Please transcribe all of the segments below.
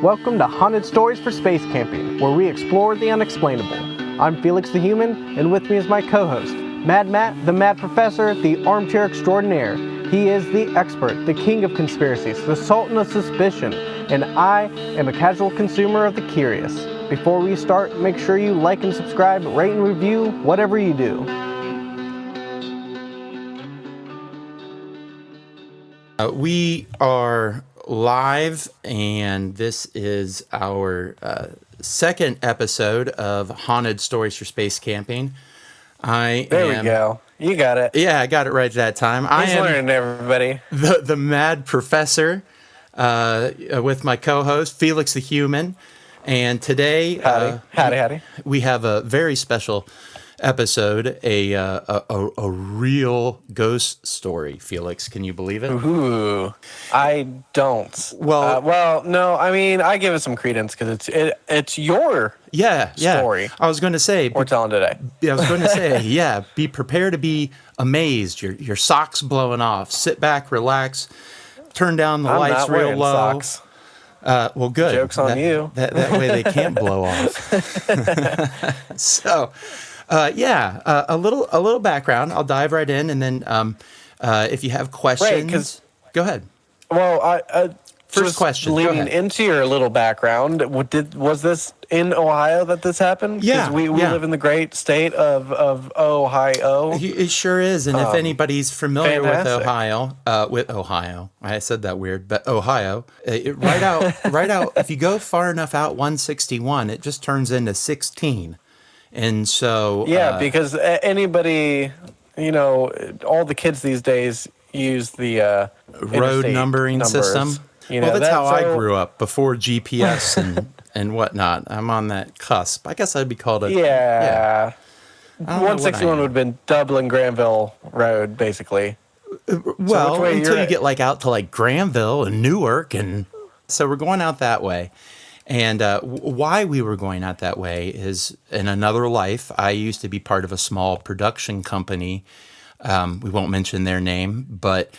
Welcome to Haunted Stories for Space Camping, where we explore the unexplainable. I'm Felix the Human, and with me is my co-host, Mad Matt, the Mad Professor, the Armchair Extraordinaire. He is the expert, the king of conspiracies, the sultan of suspicion, and I am a casual consumer of the curious. Before we start, make sure you like and subscribe, rate and review, whatever you do. We are live, and this is our second episode of Haunted Stories for Space Camping. There we go. You got it. Yeah, I got it right that time. I am learning, everybody. The Mad Professor with my co-host, Felix the Human. And today, Howdy. we have a very special episode, a real ghost story. Felix, can you believe it? Ooh, I don't. Well, no. I mean, I give it some credence because it's your story. I was going to say we're telling today. I was going to say, yeah. Be prepared to be amazed. Your socks blowing off. Sit back, relax, turn down the lights real low. Socks. Well, good. Joke's on you. That way they can't blow off. So. A little background. I'll dive right in, and then if you have questions, go ahead. Well, first question. Leading into your little background, was this in Ohio that this happened? Yeah, we live in the great state of Ohio. It sure is, and if anybody's familiar fantastic. with Ohio, I said that weird, but Ohio, right out. If you go far enough out, 161, it just turns into 16. And so... Yeah, because anybody, all the kids these days use the road numbering system. That's how I grew up, before GPS and whatnot. I'm on that cusp. I guess I'd be called a... Yeah. 161 would have been Dublin-Granville Road, basically. Well, until you get out to Granville and Newark, and so we're going out that way. And why we were going out that way is, in another life, I used to be part of a small production company. We won't mention their name, but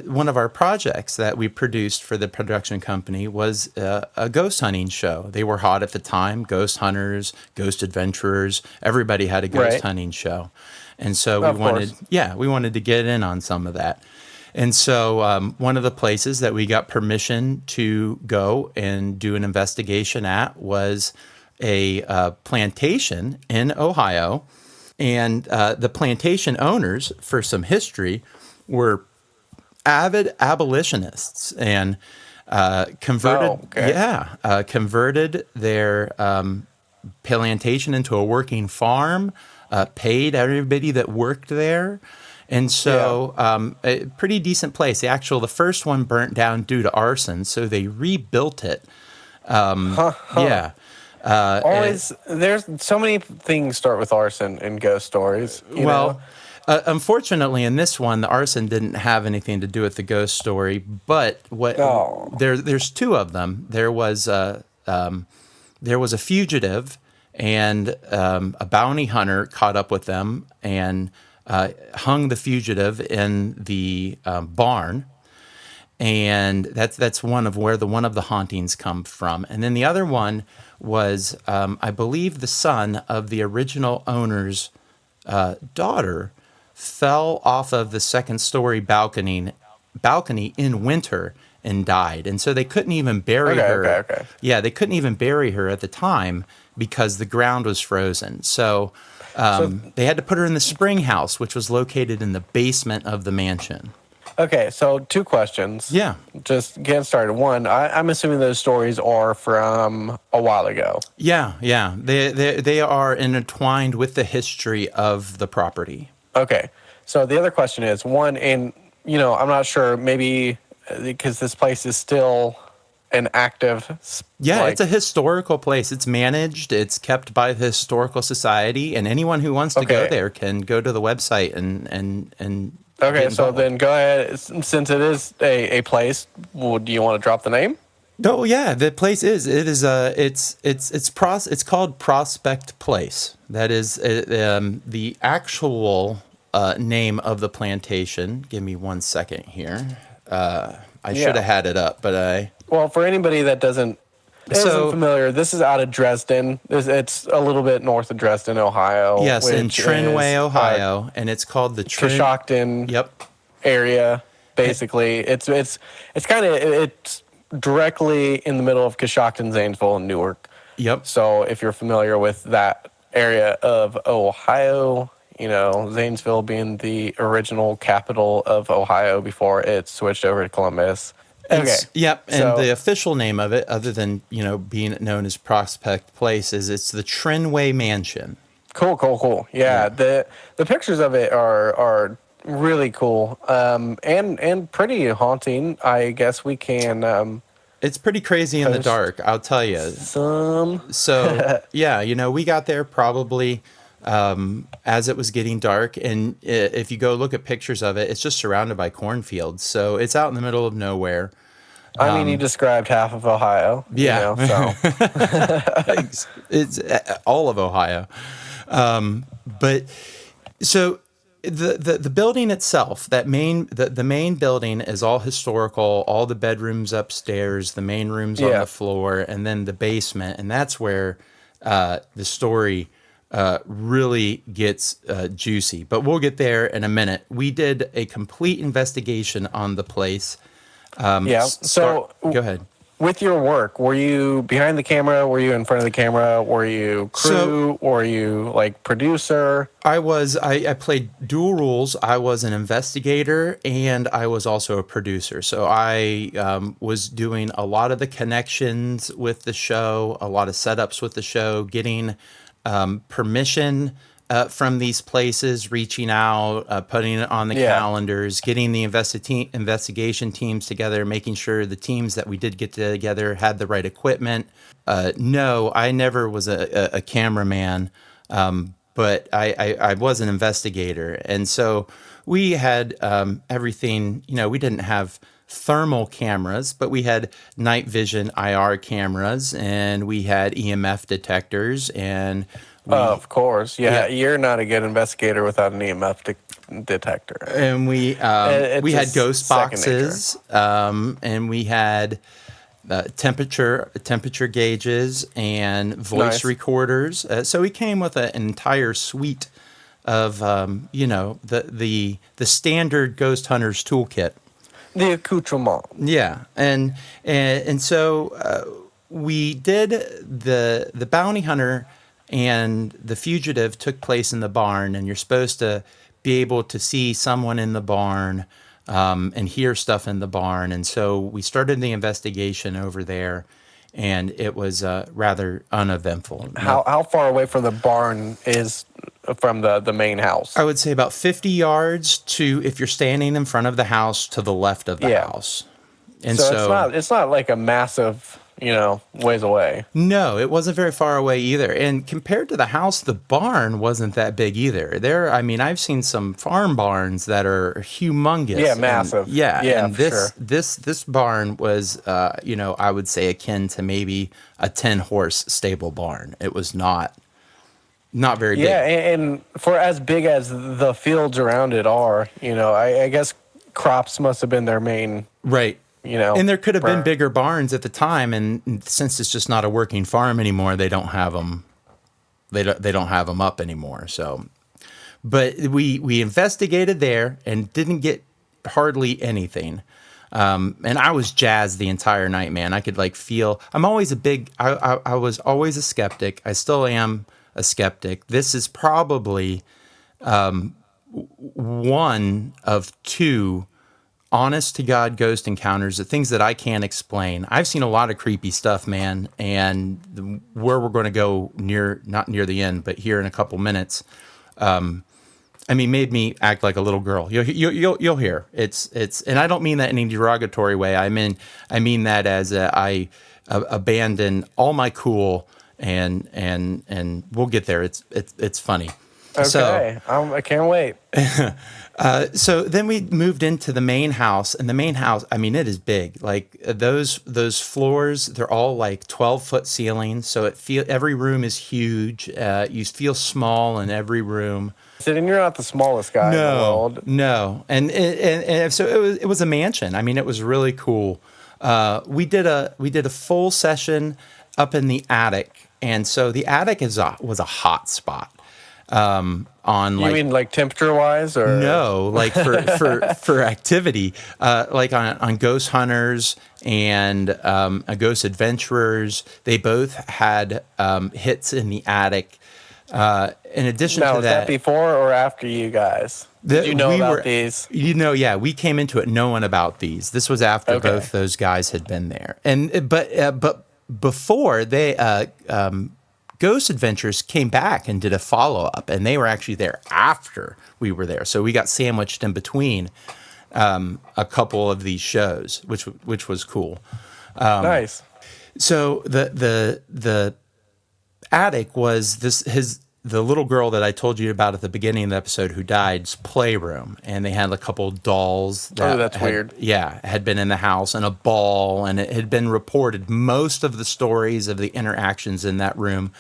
one of our projects that we produced for the production company was a ghost hunting show. They were hot at the time, ghost hunters, ghost adventurers. Everybody had a ghost hunting show. And so we wanted to get in on some of that. And so one of the places that we got permission to go and do an investigation at was a plantation in Ohio. And the plantation owners, for some history, were avid abolitionists and converted their plantation into a working farm, paid everybody that worked there. And so a pretty decent place. The first one burnt down due to arson, so they rebuilt it. Yeah. There's so many things start with arson in ghost stories. Unfortunately, in this one, the arson didn't have anything to do with the ghost story. But there's two of them. There was a fugitive, and a bounty hunter caught up with them and hung the fugitive in the barn, and that's one of the hauntings come from. And then the other one was, I believe, the son of the original owner's daughter fell off of the second-story balcony in winter and died, and so they couldn't even bury her. Okay. Yeah, they couldn't even bury her at the time because the ground was frozen. So they had to put her in the spring house, which was located in the basement of the mansion. Okay, so two questions. Yeah. Just getting started. One, I'm assuming those stories are from a while ago. Yeah. They are intertwined with the history of the property. Okay, so the other question is, one, and, I'm not sure, maybe because this place is still an active... it's a historical place. It's managed. It's kept by the Historical Society, and anyone who wants to go there can go to the website and Okay, so then go ahead. Since it is a place, do you want to drop the name? Oh yeah, the place is. It's called Prospect Place. That is the actual name of the plantation. Give me 1 second here. I should have had it up, but I... Well, for anybody that doesn't Isn't familiar. This is out of Dresden. It's a little bit north of Dresden, Ohio. Yes, in Trinway, Ohio, and it's called the Coshocton area. Basically, it's directly in the middle of Coshocton, Zanesville, and Newark. Yep. So if you're familiar with that area of Ohio, Zanesville being the original capital of Ohio before it switched over to Columbus. Okay. Yep, and the official name of it, other than being known as Prospect Place, it's the Trinway Mansion. Cool. Yeah, the pictures of it are really cool, and pretty haunting. I guess we can. It's pretty crazy in the dark, I'll tell you. So yeah, we got there probably as it was getting dark, and if you go look at pictures of it, it's just surrounded by cornfields, so it's out in the middle of nowhere. I mean, you described half of Ohio. Yeah, so it's all of Ohio, but so the building itself, the main building is all historical. All the bedrooms upstairs, the main rooms on the floor, and then the basement, and that's where the story really gets juicy. But we'll get there in a minute. We did a complete investigation on the place. So go ahead. With your work, were you behind the camera? Were you in front of the camera? Were you crew? Were you like producer? I played dual roles. I was an investigator and I was also a producer. So I was doing a lot of the connections with the show, a lot of setups with the show, getting permission from these places, reaching out, putting it on the calendars, getting the investigation teams together, making sure the teams that we did get together had the right equipment. No, I never was a cameraman, but I was an investigator. And so we had everything, we didn't have thermal cameras, but we had night vision IR cameras, and we had EMF detectors, and of course, you're not a good investigator without an EMF detector. And we had ghost boxes, and we had temperature gauges and voice recorders. So we came with an entire suite of the standard ghost hunter's toolkit. The accoutrement. Yeah, and so we did the bounty hunter and the fugitive took place in the barn, and you're supposed to be able to see someone in the barn and hear stuff in the barn. And so we started the investigation over there, and it was rather uneventful. How far away from the barn is from the main house? I would say about 50 yards to, if you're standing in front of the house, to the left of the house. And so it's not like a massive, ways away. No, it wasn't very far away either. And compared to the house, the barn wasn't that big either. I've seen some farm barns that are humongous. Yeah, massive. And this barn was, I would say akin to maybe a 10-horse stable barn. It was not very big. Yeah, and for as big as the fields around it are, I guess crops must have been their main. Right. And there could have been bigger barns at the time, and since it's just not a working farm anymore, they don't have them. They don't have them up anymore. So, but we investigated there and didn't get hardly anything. And I was jazzed the entire night, man. I could feel. I'm always I was always a skeptic. I still am a skeptic. This is probably one of two honest to God ghost encounters, the things that I can't explain. I've seen a lot of creepy stuff, man, and where we're going to go not near the end, but here in a couple minutes, made me act like a little girl. You'll hear. It's, and I don't mean that in a derogatory way. I mean that as I abandon all my cool, and we'll get there. It's funny. Okay, so, I can't wait. So then we moved into the main house, and the main house, it is big. Like those floors, they're all 12-foot ceilings. So every room is huge. You feel small in every room. And you're not the smallest guy in the world. No. And so it was a mansion. It was really cool. We did a full session up in the attic, and so the attic was a hot spot. On You mean like temperature wise, or no, like for activity, like on Ghost Hunters and Ghost Adventurers, they both had hits in the attic. In addition now to was that before or after you guys? Did you know about these? Yeah, we came into it knowing about these. This was after both those guys had been there, and but before they. Ghost Adventures came back and did a follow-up, and they were actually there after we were there. So we got sandwiched in between a couple of these shows, which was cool. Nice. So the attic was the little girl that I told you about at the beginning of the episode who died's playroom, and they had a couple dolls. That's weird. Yeah, had been in the house, and a ball, and it had been reported. Most of the stories of the interactions in that room,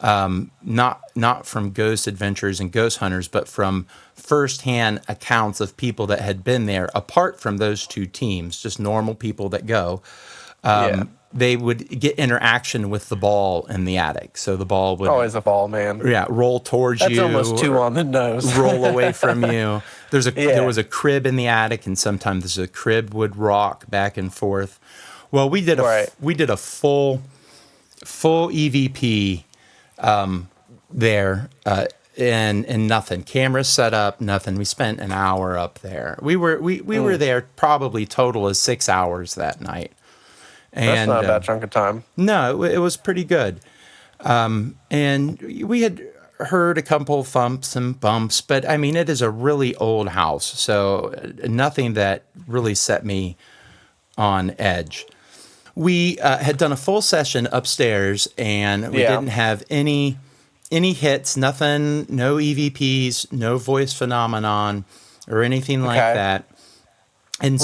not from Ghost Adventures and Ghost Hunters, but from firsthand accounts of people that had been there, apart from those two teams, just normal people that go. They would get interaction with the ball in the attic. So the ball would always a ball, man. Yeah, roll towards you. That's almost too on the nose. Roll away from you. There was a crib in the attic, and sometimes the crib would rock back and forth. Well, we did a full EVP there, and nothing. Cameras set up, nothing. We spent an hour up there. We were there probably total of 6 hours that night. That's not a bad chunk of time. No, it was pretty good. And we had heard a couple thumps and bumps, but I mean, it is a really old house, so nothing that really set me on edge. We had done a full session upstairs, and we didn't have any hits, nothing, no EVPs, no voice phenomenon, or anything like that. And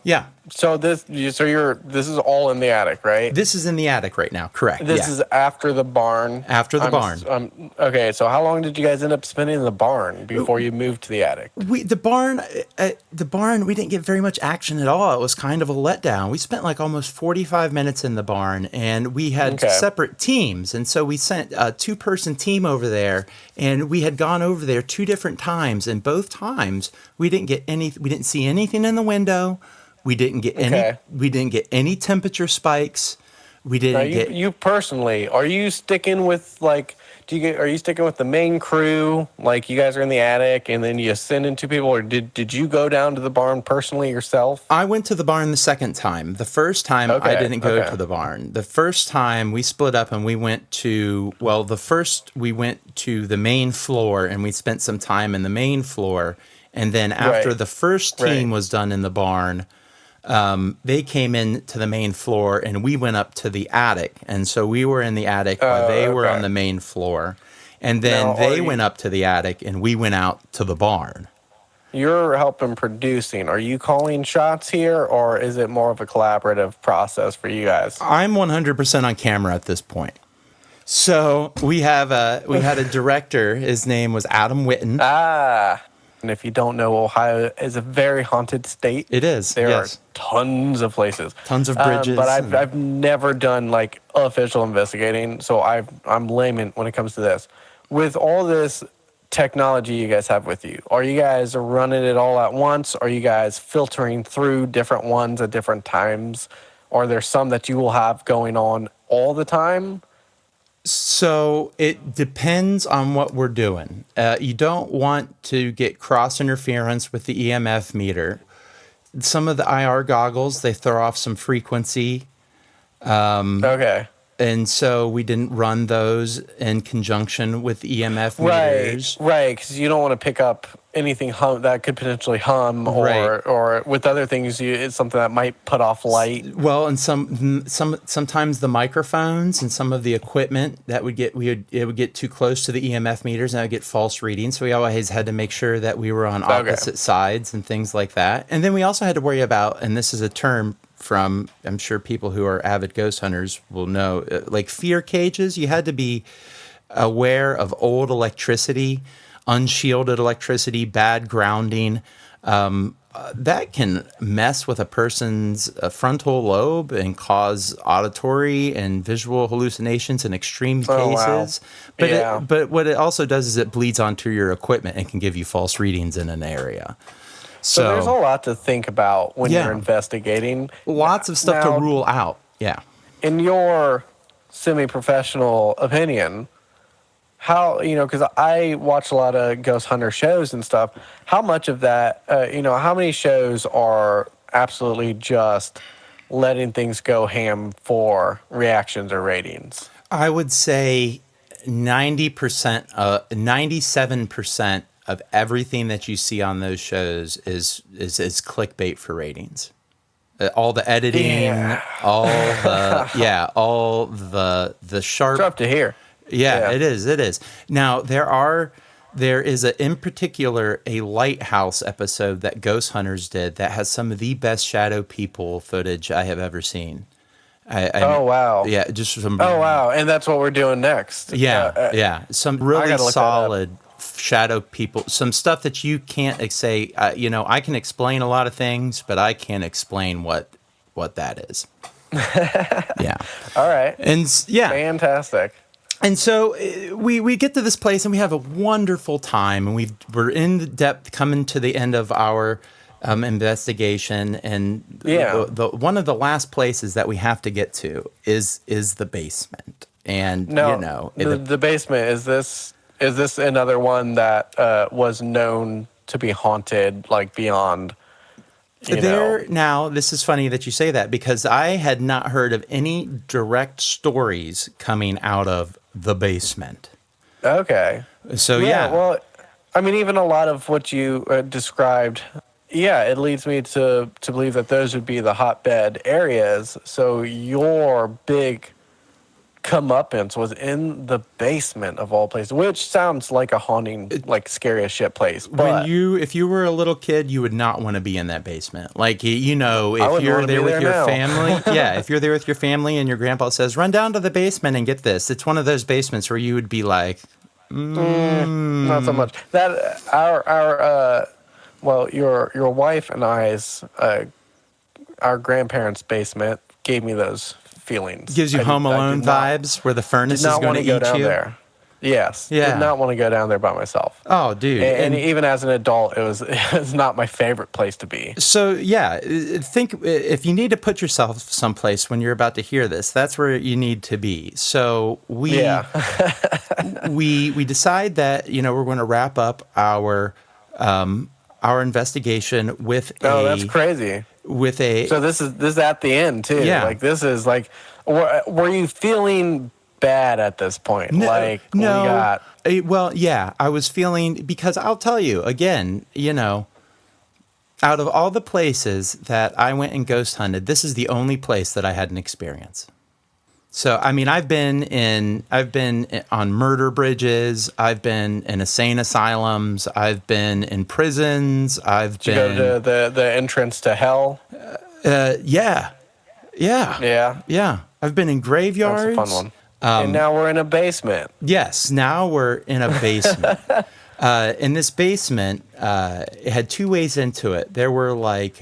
yeah. So this is all in the attic, right? This is in the attic right now, correct? This is after the barn. After the barn. Okay, so how long did you guys end up spending in the barn before you moved to the attic? The barn, we didn't get very much action at all. It was kind of a letdown. We spent like almost 45 minutes in the barn, and we had separate teams, and so we sent a 2-person team over there, and we had gone over there 2 different times, and both times we didn't see anything in the window. We didn't get any temperature spikes. We didn't get you personally. Are you sticking with are you sticking with the main crew? Like you guys are in the attic and then you send in 2 people, or did you go down to the barn personally yourself? I went to the barn the second time. The first time I didn't go to the barn. The first time we split up and we went to we went to the main floor and we spent some time in the main floor, and then after the first team was done in the barn, they came in to the main floor and we went up to the attic. And so we were in the attic while they were on the main floor. And then they went up to the attic and we went out to the barn. You're helping producing. Are you calling shots here, or is it more of a collaborative process for you guys? I'm 100% on camera at this point. So we had a director. His name was Adam Witten. And if you don't know, Ohio is a very haunted state. It is. There are tons of places. Tons of bridges. But I've never done like official investigating, so I'm layman when it comes to this. With all this technology you guys have with you, are you guys running it all at once? Are you guys filtering through different ones at different times? Are there some that you will have going on all the time? So it depends on what we're doing. You don't want to get cross interference with the EMF meter. Some of the IR goggles, they throw off some frequency. And so we didn't run those in conjunction with EMF meters. Right, because you don't want to pick up anything that could potentially hum, or with other things, it's something that might put off light. Well, and sometimes the microphones and some of the equipment it would get too close to the EMF meters and I would get false readings. So we always had to make sure that we were on opposite sides and things like that. And then we also had to worry about, and this is a term from, I'm sure people who are avid ghost hunters will know, like fear cages. You had to be aware of old electricity, unshielded electricity, bad grounding, that can mess with a person's frontal lobe and cause auditory and visual hallucinations in extreme cases. Wow. But what it also does is it bleeds onto your equipment and can give you false readings in an area. So there's a lot to think about when you're investigating. Lots of stuff to rule out. Yeah. In your semi-professional opinion, how, because I watch a lot of ghost hunter shows and stuff, how much of that, how many shows are absolutely just letting things go ham for reactions or ratings? I would say 90%, 97% of everything that you see on those shows is clickbait for ratings. All the editing, all the sharp. It's tough to hear. Yeah, it is. Now there is in particular a lighthouse episode that Ghost Hunters did that has some of the best shadow people footage I have ever seen. Wow! Yeah, just some. Oh wow! And that's what we're doing next. Yeah, some really solid shadow people. Some stuff that you can't say. I can explain a lot of things, but I can't explain what that is. Yeah. All right. And fantastic. And so we get to this place and we have a wonderful time, and we're in the depth, coming to the end of our investigation, and the one of the last places that we have to get to is the basement. And the basement, is this another one that was known to be haunted, like beyond? Now, this is funny that you say that, because I had not heard of any direct stories coming out of the basement. Okay. So, well, I mean, even a lot of what you described, it leads me to believe that those would be the hotbed areas. So your big comeuppance was in the basement of all places, which sounds like a haunting, like scary as shit place. But if you were a little kid, you would not want to be in that basement. Like, if you're there with your family, if you're there with your family and your grandpa says, run down to the basement and get this. It's one of those basements where you would be like, not so much. That your wife and I's, our grandparents' basement gave me those feelings. Gives you Home Alone vibes, where the furnace is going to eat down you. There. Yes. Yeah. Did not want to go down there by myself. Oh, dude. And even as an adult, it was not my favorite place to be. So, think if you need to put yourself someplace when you're about to hear this, that's where you need to be. So we decide that, we're going to wrap up our investigation with that's crazy. So this is at the end too. Yeah. Like, this is like, were you feeling bad at this point? No. I was feeling, because I'll tell you again, out of all the places that I went and ghost hunted, this is the only place that I had an experience. So, I mean, I've been on murder bridges. I've been in insane asylums. I've been in prisons. Did you go to the entrance to hell? Yeah. I've been in graveyards. That's a fun one. And now we're in a basement. Yes, now we're in a basement. In this basement, it had two ways into it. There were like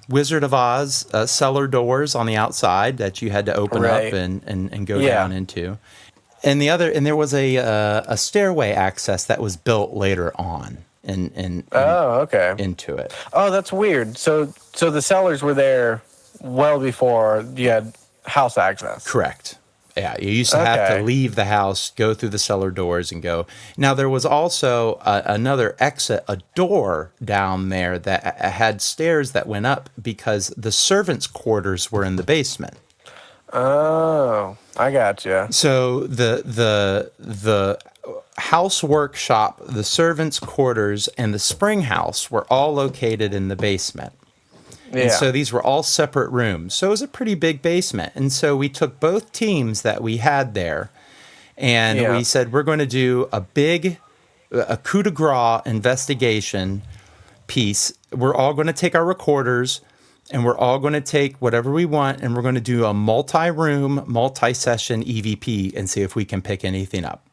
Wizard of Oz cellar doors on the outside that you had to open up and go down into, and there was a stairway access that was built later on into it. Oh, that's weird. So the cellars were there well before you had house access. Correct. Yeah, you used to have to leave the house, go through the cellar doors, and go. Now, there was also another exit, a door down there that had stairs that went up, because the servants' quarters were in the basement. Oh, I gotcha. So the house workshop, the servants' quarters, and the spring house were all located in the basement. Yeah. And so these were all separate rooms. So it was a pretty big basement. And so we took both teams that we had there, and we said, we're going to do a coup de grace investigation piece. We're all going to take our recorders, and we're all going to take whatever we want, and we're going to do a multi-room, multi-session EVP and see if we can pick anything up.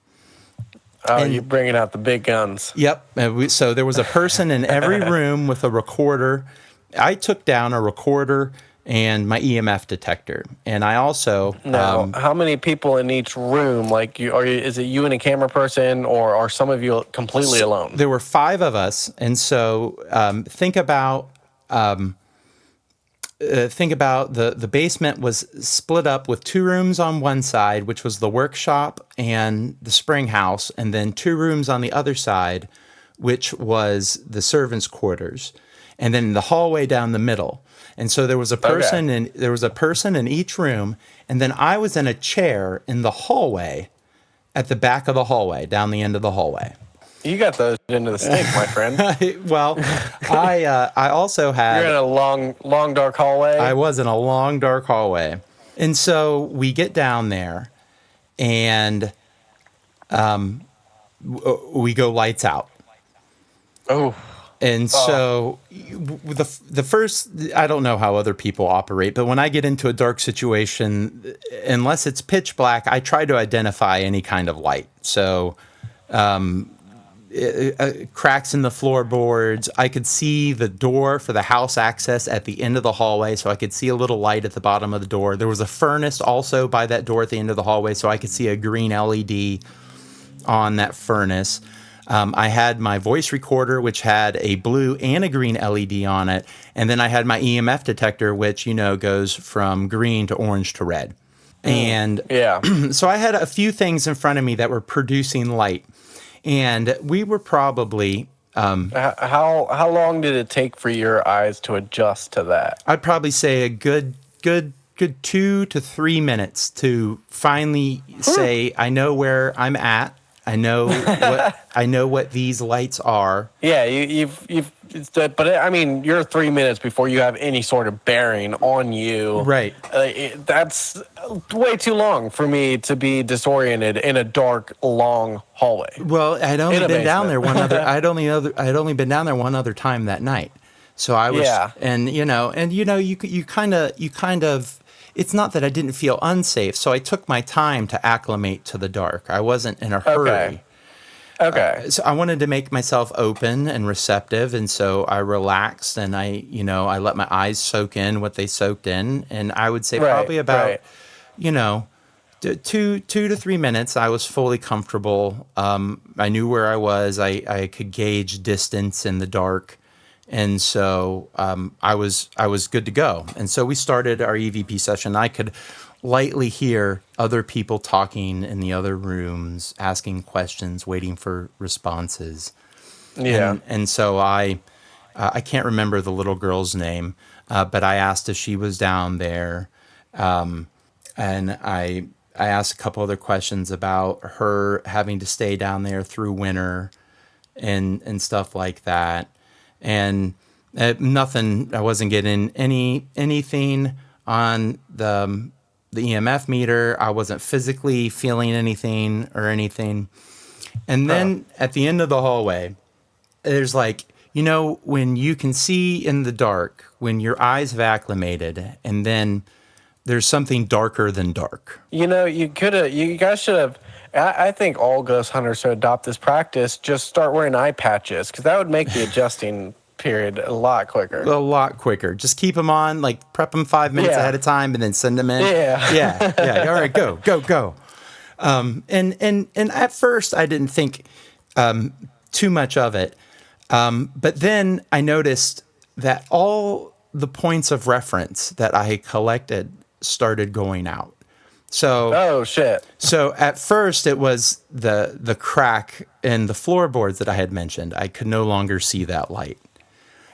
Oh, you're bringing out the big guns. Yep. So there was a person in every room with a recorder. I took down a recorder and my EMF detector, and I also Now, how many people in each room? Like, is it you and a camera person, or are some of you completely alone? There were 5 of us, and so think about the basement was split up with 2 rooms on one side, which was the workshop and the spring house, and then 2 rooms on the other side, which was the servants' quarters, and then the hallway down the middle. And so there was a person in each room, and then I was in a chair in the hallway, at the back of the hallway, down the end of the hallway. You got those into the stink, my friend. Well, I also had... You're in a long, dark hallway? I was in a long, dark hallway. And so we get down there, and we go lights out. Oh. And so the first... I don't know how other people operate, but when I get into a dark situation, unless it's pitch black, I try to identify any kind of light. So... cracks in the floorboards. I could see the door for the house access at the end of the hallway, so I could see a little light at the bottom of the door. There was a furnace also by that door at the end of the hallway, so I could see a green LED on that furnace. I had my voice recorder, which had a blue and a green LED on it, and then I had my EMF detector, which, goes from green to orange to red. And so I had a few things in front of me that were producing light. And we were probably... how long did it take for your eyes to adjust to that? I'd probably say a good 2 to 3 minutes to finally say, I know where I'm at. I know what these lights are. Yeah, but I mean, you're 3 minutes before you have any sort of bearing on you. Right. That's way too long for me to be disoriented in a dark, long hallway. Well, I'd only been down there one other. I'd only been down there one other time that night. So I was, you kind of. It's not that I didn't feel unsafe, so I took my time to acclimate to the dark. I wasn't in a hurry. Okay. So I wanted to make myself open and receptive, and so I relaxed and I let my eyes soak in what they soaked in, and I would say probably about 2 to 3 minutes. I was fully comfortable. I knew where I was. I could gauge distance in the dark. And so I was good to go. And so we started our EVP session. I could lightly hear other people talking in the other rooms, asking questions, waiting for responses. Yeah. And so I can't remember the little girl's name, but I asked if she was down there. And I asked a couple other questions about her having to stay down there through winter and stuff like that. And nothing. I wasn't getting anything on the EMF meter. I wasn't physically feeling anything or anything. And then at the end of the hallway, there's when you can see in the dark, when your eyes have acclimated, and then there's something darker than dark. You guys should have. I think all ghost hunters should adopt this practice. Just start wearing eye patches, because that would make the adjusting period a lot quicker. A lot quicker. Just keep them on, prep them 5 minutes ahead of time, and then send them in. Yeah. All right, go. And at first, I didn't think too much of it, but then I noticed that all the points of reference that I had collected started going out. Oh shit! So at first it was the crack in the floorboards that I had mentioned. I could no longer see that light.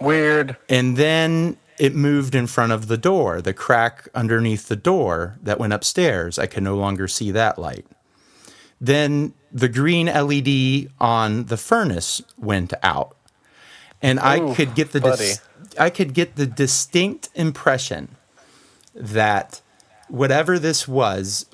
Weird. And then it moved in front of the door, the crack underneath the door that went upstairs. I could no longer see that light. Then the green LED on the furnace went out, and I could get the distinct impression that whatever this was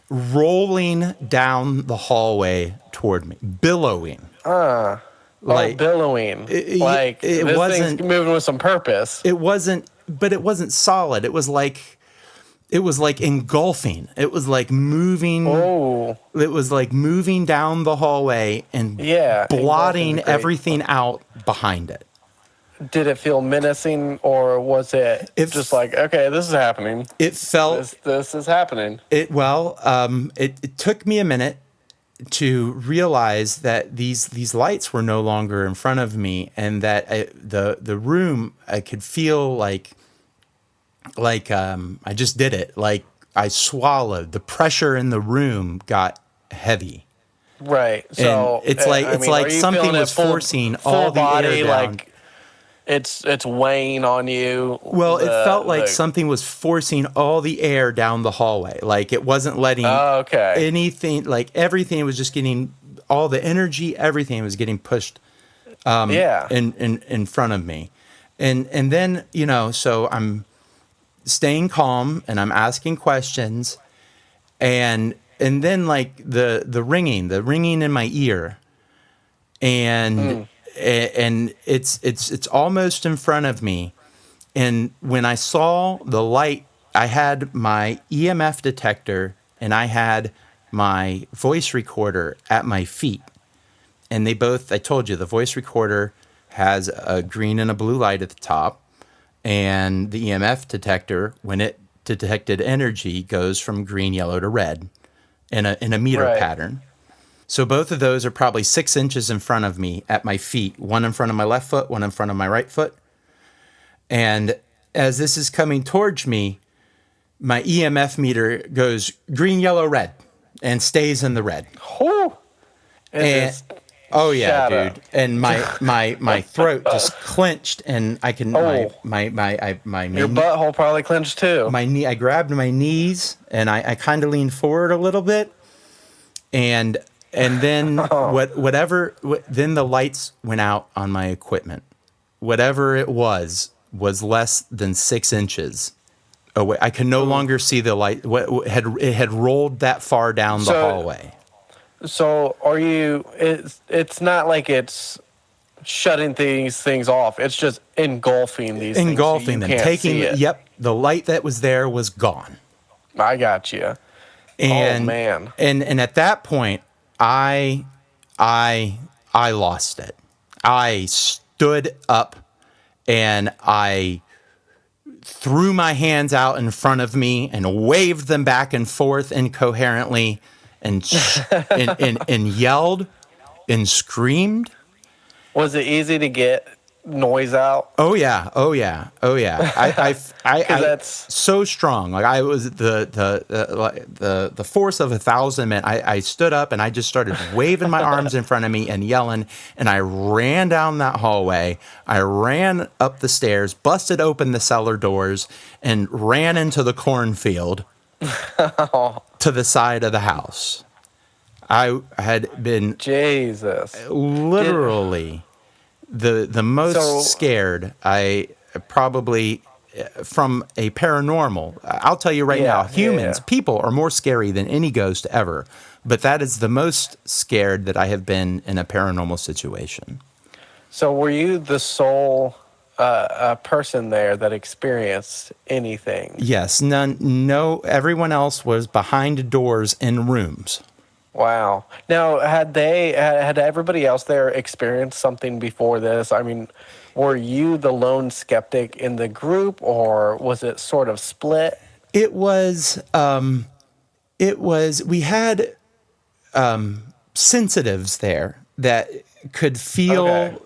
rolling down the hallway toward me, billowing. Billowing. This thing's moving with some purpose. It wasn't solid. It was like It was like engulfing. It was like moving. Oh. It was like moving down the hallway and blotting everything out behind it. Did it feel menacing, or was it just like, okay, this is happening? It felt this is happening. It took me a minute to realize that these lights were no longer in front of me, and that the room, I could feel like I just did it. Like I swallowed. The pressure in the room got heavy. Right. So and it's like something was forcing all the air down. Like it's weighing on you. Well, it felt like something was forcing all the air down the hallway. Like it wasn't letting anything, like everything was just getting, all the energy, everything was getting pushed in front of me. And then, so I'm staying calm and I'm asking questions, and then like the ringing in my ear, and it's almost in front of me. And when I saw the light, I had my EMF detector and I had my voice recorder at my feet, and they both, I told you, the voice recorder has a green and a blue light at the top. And the EMF detector, when it detected energy, goes from green, yellow to red in a meter pattern. So both of those are probably 6 inches in front of me at my feet, one in front of my left foot, one in front of my right foot. And as this is coming towards me, my EMF meter goes green, yellow, red, and stays in the red. Oh yeah, dude! And my throat just clenched, and I can my your butthole probably clenched too. My knee, I grabbed my knees, and I kind of leaned forward a little bit, and then then the lights went out on my equipment. Whatever it was less than 6 inches away. I could no longer see the light. It had rolled that far down the hallway. So are you? It's not like it's shutting these things off. It's just engulfing these things. Engulfing them, taking. Yep, the light that was there was gone. I got you. And, oh man! And at that point, I lost it. I stood up and I threw my hands out in front of me and waved them back and forth incoherently. And yelled and screamed. Was it easy to get noise out? Oh yeah. I that's so strong. Like I was the force of 1,000 men. I stood up and I just started waving my arms in front of me and yelling. And I ran down that hallway. I ran up the stairs, busted open the cellar doors, and ran into the cornfield. To the side of the house. I had been literally the most scared I probably from a paranormal. I'll tell you right now, humans, people are more scary than any ghost ever, but that is the most scared that I have been in a paranormal situation. So were you the sole a person there that experienced anything? Yes, no, everyone else was behind doors in rooms. Wow. Now, had everybody else there experienced something before this? I mean, were you the lone skeptic in the group, or was it sort of split? It was, we had sensitives there that could feel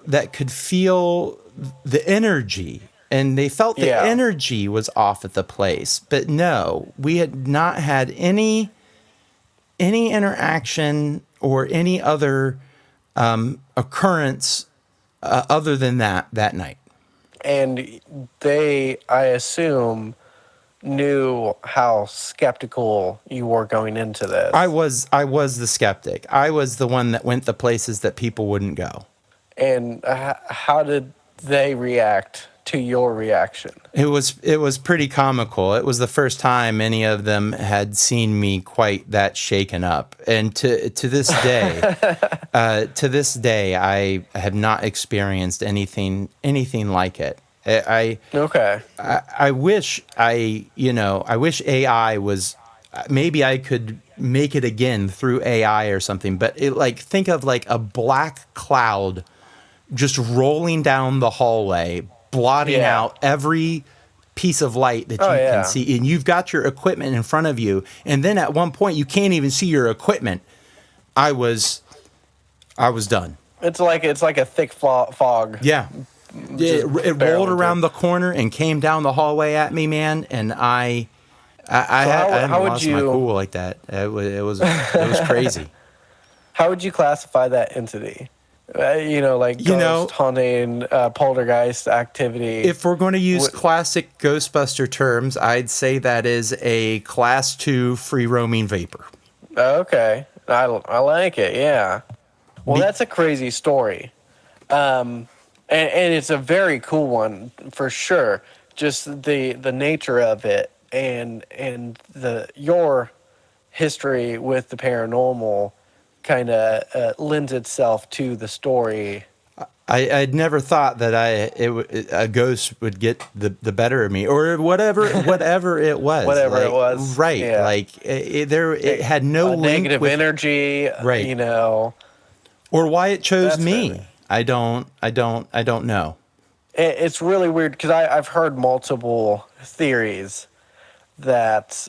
the energy, and they felt the energy was off at the place. But no, we had not had any interaction or any other occurrence other than that night. And they, I assume, knew how skeptical you were going into this. I was the skeptic. I was the one that went the places that people wouldn't go. And how did they react to your reaction? It was pretty comical. It was the first time any of them had seen me quite that shaken up, and to this day, I have not experienced anything like it. Okay. I wish I wish AI was, maybe I could make it again through AI or something, but think of like a black cloud just rolling down the hallway, blotting Yeah. out every piece of light that Oh, you can yeah. see, and you've got your equipment in front of you, and then at one point you can't even see your equipment. I was done. It's like a thick fog. Yeah. It rolled barreling around through. the corner and came down the hallway at me, man, and I So hadn't how would lost my you cool like that. It was crazy. how would you classify that entity? Like ghost haunting, poltergeist activity. If we're going to use classic Ghostbuster terms, I'd say that is a class 2 free roaming vapor. Okay, I like it. Yeah. Well, that's a crazy story, and it's a very cool one for sure. Just the nature of it, and your history with the paranormal kind of lends itself to the story. I'd never thought that a ghost would get the better of me, or whatever it was. Whatever it was, right? yeah. Like it had no link negative with, energy, right? Or why it chose That's me. crazy. I don't know. It's really weird because I've heard multiple theories that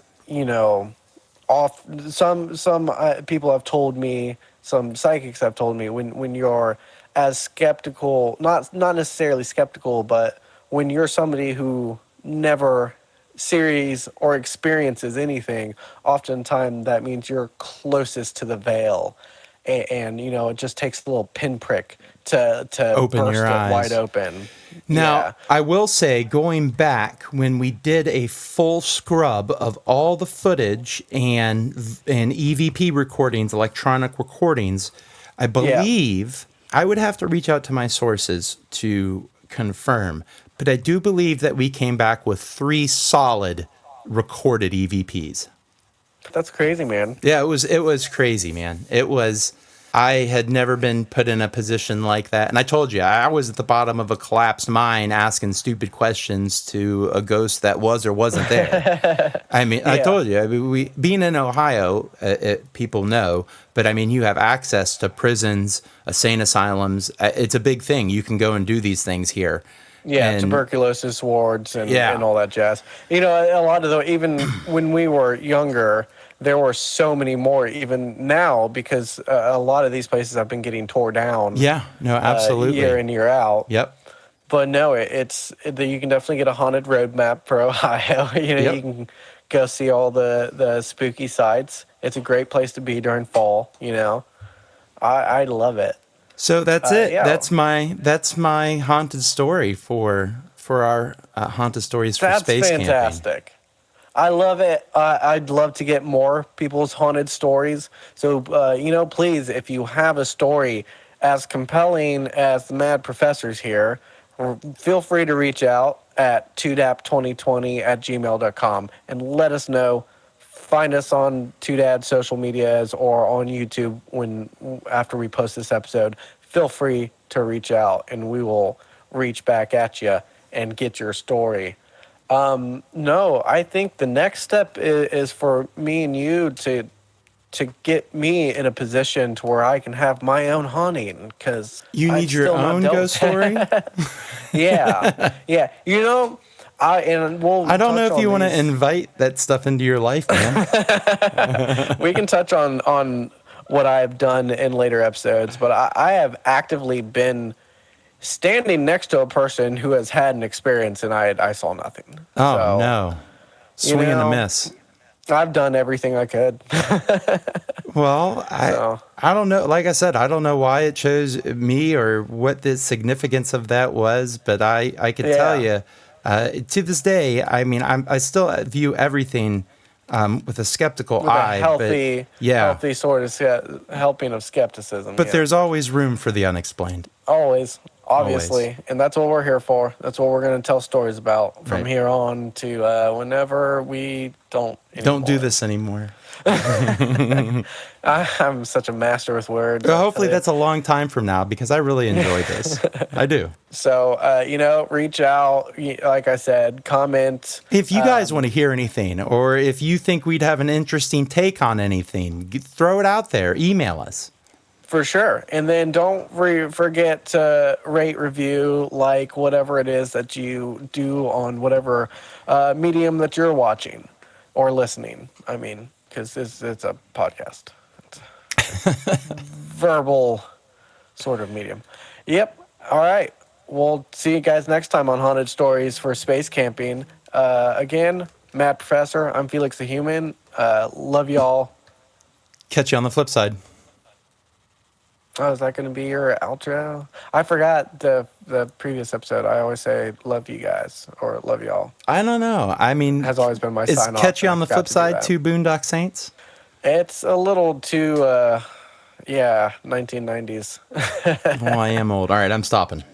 some people have told me, some psychics have told me, when you're as skeptical, not necessarily skeptical, but when you're somebody who never sees or experiences anything, oftentimes that means you're closest to the veil, and it just takes a little pinprick to Open burst your it eyes. wide open. Now, Yeah. I will say, going back when we did a full scrub of all the footage and EVP recordings, electronic recordings, I believe I would have to reach out to my sources to confirm, but I do believe that we came back with 3 solid recorded EVPs. That's crazy, man. Yeah, it was crazy, man. I had never been put in a position like that. And I told you, I was at the bottom of a collapsed mine asking stupid questions to a ghost that was or wasn't there. I mean, I told you, being in Ohio, people know, but I mean, you have access to prisons, insane asylums. It's a big thing. You can go and do these things here. Yeah, And tuberculosis wards and all that jazz. A lot of even when we were younger, there were so many more even now because a lot of these places have been getting tore down. Yeah, no, absolutely. Year in, year out. Yep. But no, you can definitely get a haunted road map for Ohio. You can go see all the spooky sites. It's a great place to be during fall. I love it. So that's it. Yeah. That's my haunted story for our haunted stories for space camping. That's fantastic. I love it. I'd love to get more people's haunted stories. So, please, if you have a story as compelling as the Mad Professor's here, feel free to reach out at 2dap2020@gmail.com and let us know. Find us on 2Dad social medias or on YouTube after we post this episode. Feel free to reach out, and we will reach back at you and get your story. No, I think the next step is for me and you to get me in a position to where I can have my own haunting, because you need your own ghost story. Yeah. I don't know if you want to invite that stuff into your life, man. We can touch on what I've done in later episodes, but I have actively been standing next to a person who has had an experience, and I saw nothing. Oh, no. Swing and a miss. I've done everything I could. Well, I don't know. Like I said, I don't know why it chose me or what the significance of that was, but I could tell you, to this day, I mean, I still view everything with a skeptical eye. Healthy sort of helping of skepticism. But there's always room for the unexplained. Always. Obviously, and that's what we're here for. That's what we're going to tell stories about from here on to whenever we don't do this anymore. I'm such a master with words. Well, hopefully that's a long time from now because I really enjoy this. I do. So, reach out. Like I said, comment. If you guys want to hear anything, or if you think we'd have an interesting take on anything, throw it out there. Email us. For sure. And then don't forget to rate, review, like whatever it is that you do on whatever medium that you're watching or listening. I mean, because it's a podcast. It's a verbal sort of medium. Yep. All right. We'll see you guys next time on Haunted Stories for Space Camping. Again, Mad Professor. I'm Felix the Human. Love y'all. Catch you on the flip side. Oh, is that going to be your outro? I forgot the previous episode. I always say love you guys or love y'all. I don't know. I mean, has always been my sign off. Catch you on the flip side to Boondock Saints? It's a little too, 1990s. Oh, I am old. All right, I'm stopping.